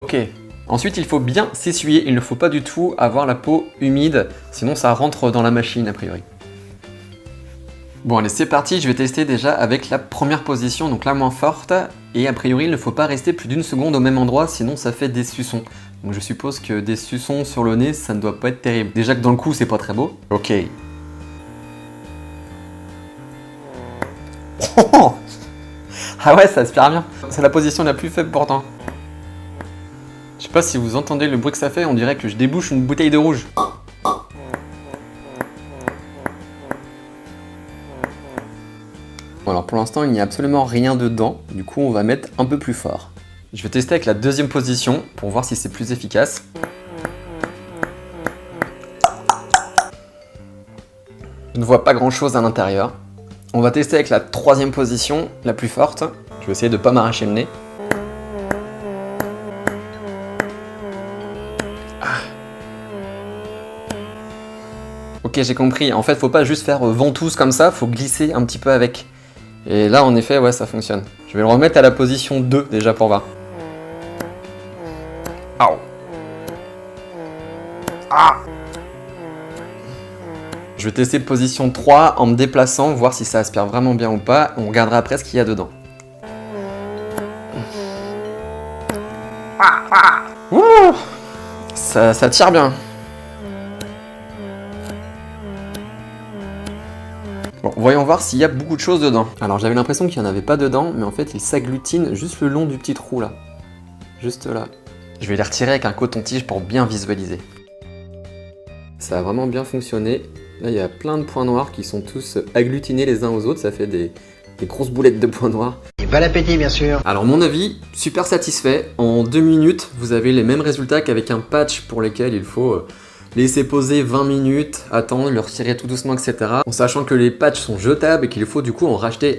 Ok. Ensuite, il faut bien s'essuyer. Il ne faut pas du tout avoir la peau humide, sinon ça rentre dans la machine a priori. Bon allez, c'est parti, je vais tester déjà avec la première position, donc la moins forte. Et a priori, il ne faut pas rester plus d'une seconde au même endroit, sinon ça fait des suçons. Donc je suppose que des suçons sur le nez, ça ne doit pas être terrible. Déjà que dans le cou, c'est pas très beau. Ok. Oh, ah ouais, ça aspire bien. C'est la position la plus faible pourtant. Je sais pas si vous entendez le bruit que ça fait, on dirait que je débouche une bouteille de rouge. Bon alors pour l'instant il n'y a absolument rien dedans, du coup on va mettre un peu plus fort. Je vais tester avec la deuxième position pour voir si c'est plus efficace. Je ne vois pas grand chose à l'intérieur. On va tester avec la troisième position, la plus forte. Je vais essayer de ne pas m'arracher le nez. Ok, j'ai compris. En fait, faut pas juste faire ventouse comme ça, faut glisser un petit peu avec. Et là, en effet, ouais, ça fonctionne. Je vais le remettre à la position 2 déjà pour voir. Aouh. Ah. Je vais tester position 3 en me déplaçant, voir si ça aspire vraiment bien ou pas. On regardera après ce qu'il y a dedans. Ouh. Ça tire bien. Bon, voyons voir s'il y a beaucoup de choses dedans. Alors j'avais l'impression qu'il n'y en avait pas dedans, mais en fait il s'agglutine juste le long du petit trou là. Juste là. Je vais les retirer avec un coton-tige pour bien visualiser. Ça a vraiment bien fonctionné. Là il y a plein de points noirs qui sont tous agglutinés les uns aux autres, ça fait des grosses boulettes de points noirs. Et bon appétit bien sûr. Alors mon avis, super satisfait. En 2 minutes, vous avez les mêmes résultats qu'avec un patch pour lequel il faut laisser poser 20 minutes, attendre, le retirer tout doucement, etc. En sachant que les patchs sont jetables et qu'il faut du coup en racheter